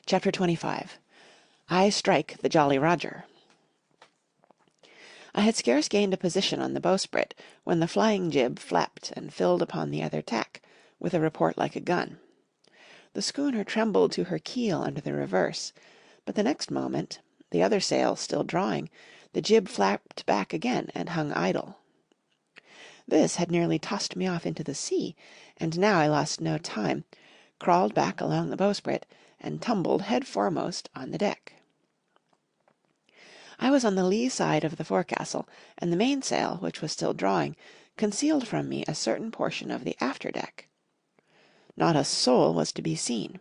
Chapter 25. I Strike the Jolly Roger. I had scarce gained a position on the bowsprit when the flying jib flapped and filled upon the other tack, with a report like a gun. The schooner trembled to her keel under the reverse, but the next moment, the other sail still drawing, the jib flapped back again and hung idle. This had nearly tossed me off into the sea, and now I lost no time, crawled back along the bowsprit, and tumbled head foremost on the deck. I was on the lee side of the forecastle, and the mainsail, which was still drawing, concealed from me a certain portion of the after deck. Not a soul was to be seen.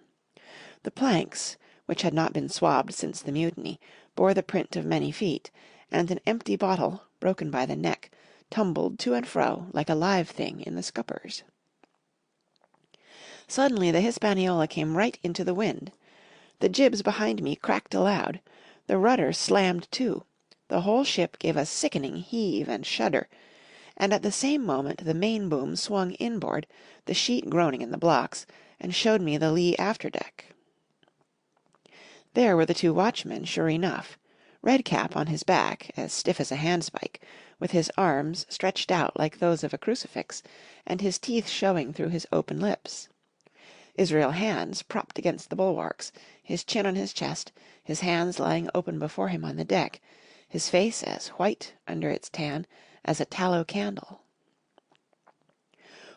The planks, which had not been swabbed since the mutiny, bore the print of many feet, and an empty bottle, broken by the neck, tumbled to and fro like a live thing in the scuppers. Suddenly the Hispaniola came right into the wind. The jibs behind me cracked aloud. The rudder slammed to. The whole ship gave a sickening heave and shudder, and at the same moment the main boom swung inboard, the sheet groaning in the blocks, and showed me the lee after deck. There were the two watchmen, sure enough. Redcap on his back, as stiff as a handspike, with his arms stretched out like those of a crucifix, and his teeth showing through his open lips. Israel Hands propped against the bulwarks, his chin on his chest, his hands lying open before him on the deck, his face as white, under its tan, as a tallow candle.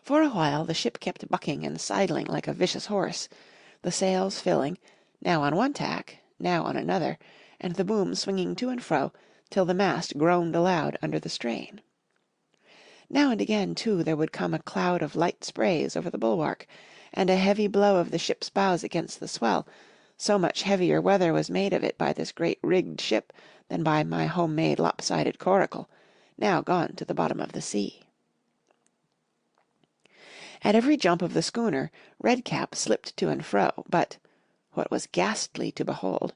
For a while the ship kept bucking and sidling like a vicious horse, the sails filling, now on one tack, now on another, and the boom swinging to and fro, till the mast groaned aloud under the strain. Now and again, too, there would come a cloud of light sprays over the bulwark, and a heavy blow of the ship's bows against the swell, so much heavier weather was made of it by this great rigged ship than by my home-made lopsided coracle, now gone to the bottom of the sea. At every jump of the schooner, Redcap slipped to and fro, but, what was ghastly to behold,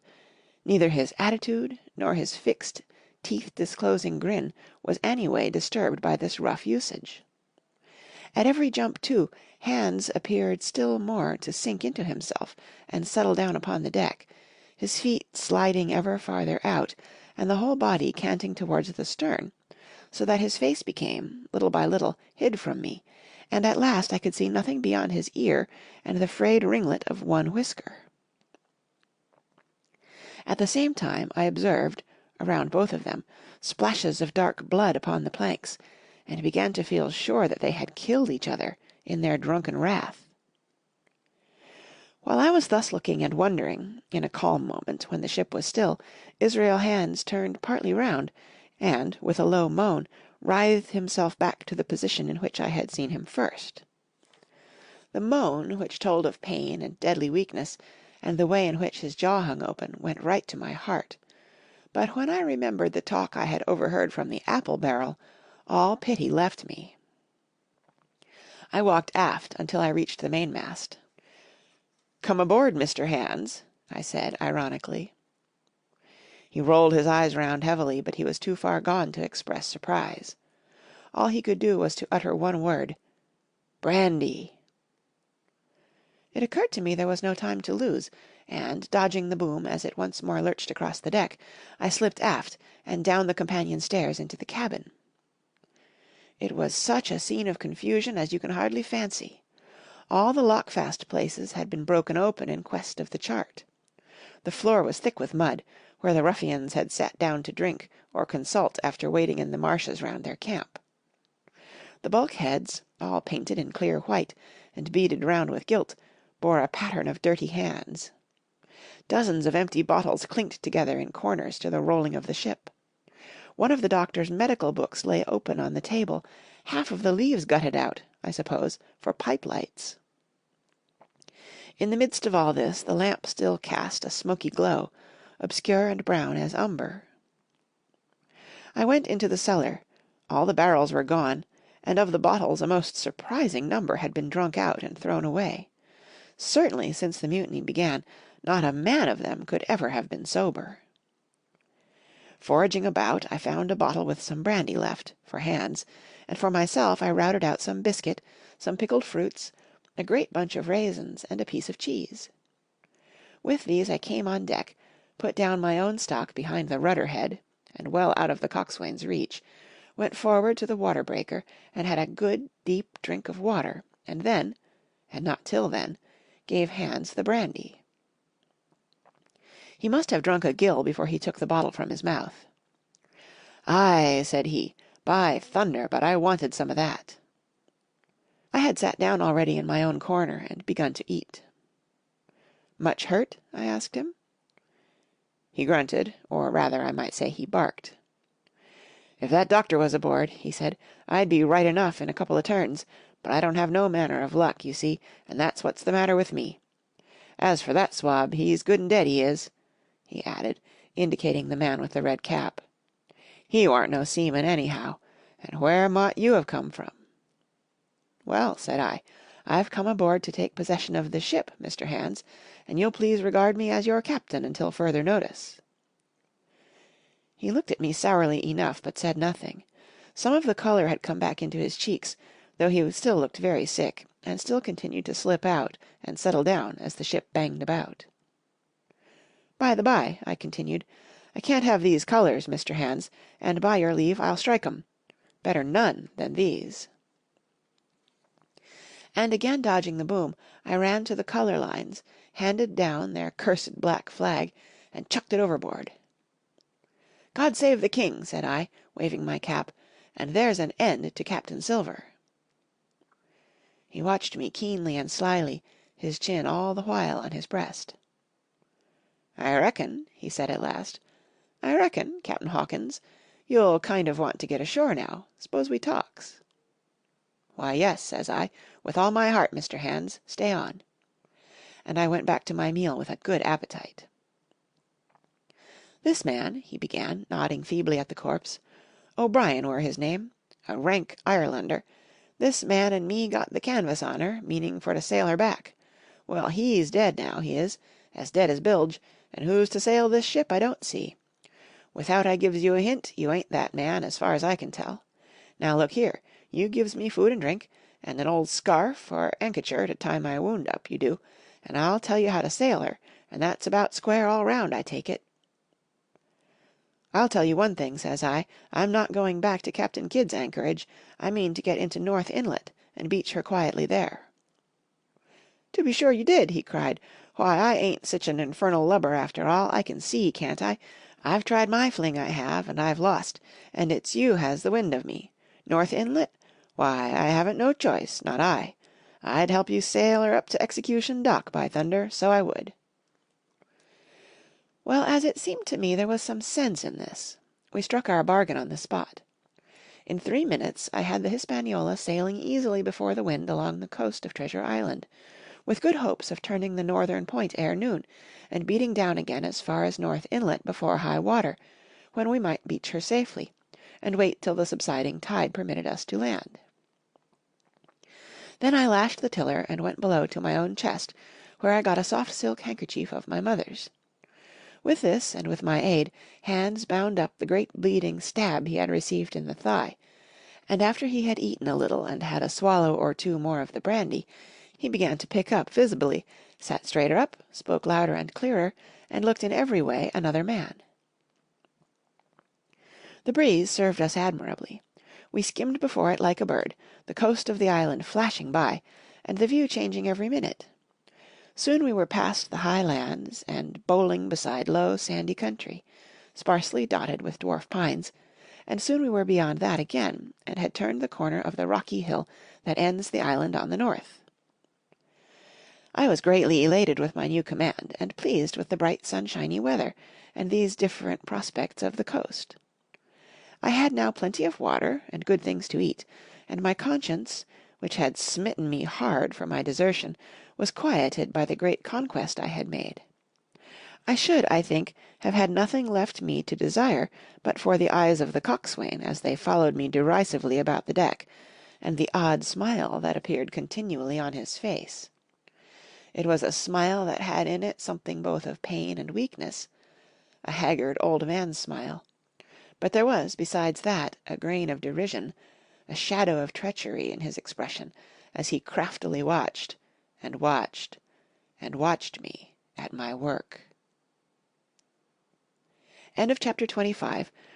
neither his attitude nor his fixed, teeth-disclosing grin was any way disturbed by this rough usage. At every jump, too, Hands appeared still more to sink into himself and settle down upon the deck, his feet sliding ever farther out, and the whole body canting towards the stern, so that his face became, little by little, hid from me, and at last I could see nothing beyond his ear and the frayed ringlet of one whisker. At the same time I observed, around both of them, splashes of dark blood upon the planks, and began to feel sure that they had killed each other in their drunken wrath. While I was thus looking and wondering, in a calm moment, when the ship was still, Israel Hands turned partly round, and, with a low moan, writhed himself back to the position in which I had seen him first. The moan, which told of pain and deadly weakness, and the way in which his jaw hung open, went right to my heart. But when I remembered the talk I had overheard from the apple barrel, all pity left me. I walked aft until I reached the mainmast. "Come aboard, Mr. Hands," I said ironically. He rolled his eyes round heavily, but he was too far gone to express surprise. All he could do was to utter one word: "Brandy." It occurred to me there was no time to lose, and, dodging the boom as it once more lurched across the deck, I slipped aft and down the companion stairs into the cabin. It was such a scene of confusion as you can hardly fancy. All the lockfast places had been broken open in quest of the chart. The floor was thick with mud, where the ruffians had sat down to drink or consult after waiting in the marshes round their camp. The bulkheads, all painted in clear white, and beaded round with gilt, bore a pattern of dirty hands. Dozens of empty bottles clinked together in corners to the rolling of the ship. One of the doctor's medical books lay open on the table, half of the leaves gutted out, I suppose, for pipe lights. In the midst of all this, the lamp still cast a smoky glow, obscure and brown as umber. I went into the cellar. All the barrels were gone, and of the bottles a most surprising number had been drunk out and thrown away. Certainly, since the mutiny began, not a man of them could ever have been sober. Foraging about, I found a bottle with some brandy left, for Hands, and for myself I routed out some biscuit, some pickled fruits, a great bunch of raisins, and a piece of cheese. With these I came on deck, put down my own stock behind the rudder head, and well out of the coxswain's reach, went forward to the water breaker, and had a good deep drink of water, and then, and not till then, gave Hans the brandy. He must have drunk a gill before he took the bottle from his mouth. "Aye," said he, "by thunder, but I wanted some of that." I had sat down already in my own corner and begun to eat. "Much hurt?" I asked him. He grunted, or rather I might say he barked. "If that doctor was aboard," he said, "I'd be right enough in a couple of turns, but I don't have no manner of luck, you see, and that's what's the matter with me. As for that swab, he's good and dead, he is," he added, indicating the man with the red cap. "He warn't no seaman anyhow, and where mought you have come from?" "Well," said I, "I've come aboard to take possession of the ship, Mr. Hans, and you'll please regard me as your captain until further notice." He looked at me sourly enough, but said nothing. Some of the colour had come back into his cheeks, though he still looked very sick, and still continued to slip out and settle down as the ship banged about. "By the by," I continued, "I can't have these colours, Mr. Hans, and by your leave I'll strike 'em. Better none than these." And again dodging the boom, I ran to the colour lines, handed down their cursed black flag, and chucked it overboard. "God save the King," said I, waving my cap, "and there's an end to Captain Silver." He watched me keenly and slyly, his chin all the while on his breast. "I reckon," he said at last, "I reckon, Cap'n Hawkins, you'll kind of want to get ashore now. S'pose we talks?" "Why, yes," says I, "with all my heart, Mr. Hans. Stay on." And I went back to my meal with a good appetite. "This man," he began, nodding feebly at the corpse, "O'Brien were his name, a rank Irelander, this man and me got the canvas on her, meaning for to sail her back. Well, he's dead now, he is, as dead as bilge, and who's to sail this ship I don't see. Without I gives you a hint, you ain't that man, as far as I can tell. Now look here, you gives me food and drink, and an old scarf or ankecher to tie my wound up, you do, and I'll tell you how to sail her, and that's about square all round, I take it." "I'll tell you one thing," says I, "I'm not going back to Captain Kidd's anchorage. I mean to get into North Inlet, and beach her quietly there." "To be sure you did!" he cried. "Why, I ain't sich an infernal lubber after all, I can see, can't I? I've tried my fling, I have, and I've lost, and it's you has the wind of me. North Inlet? Why, I haven't no choice, not I. I'd help you sail her up to Execution Dock, by thunder, so I would." Well, as it seemed to me there was some sense in this, we struck our bargain on the spot. In 3 minutes I had the Hispaniola sailing easily before the wind along the coast of Treasure Island, with good hopes of turning the northern point ere noon, and beating down again as far as North Inlet before high water, when we might beach her safely, and wait till the subsiding tide permitted us to land. Then I lashed the tiller and went below to my own chest, where I got a soft silk handkerchief of my mother's. With this, and with my aid, Hans bound up the great bleeding stab he had received in the thigh, and after he had eaten a little and had a swallow or two more of the brandy, he began to pick up visibly, sat straighter up, spoke louder and clearer, and looked in every way another man. The breeze served us admirably. We skimmed before it like a bird, the coast of the island flashing by, and the view changing every minute. Soon we were past the high lands, and bowling beside low, sandy country, sparsely dotted with dwarf pines, and soon we were beyond that again, and had turned the corner of the rocky hill that ends the island on the north. I was greatly elated with my new command, and pleased with the bright sunshiny weather, and these different prospects of the coast. I had now plenty of water, and good things to eat, and my conscience, which had smitten me hard for my desertion, was quieted by the great conquest I had made. I should, I think, have had nothing left me to desire but for the eyes of the coxswain as they followed me derisively about the deck, and the odd smile that appeared continually on his face. It was a smile that had in it something both of pain and weakness, a haggard old man's smile, but there was, besides that, a grain of derision, a shadow of treachery in his expression, as he craftily watched, and watched, and watched me at my work. End of chapter 25.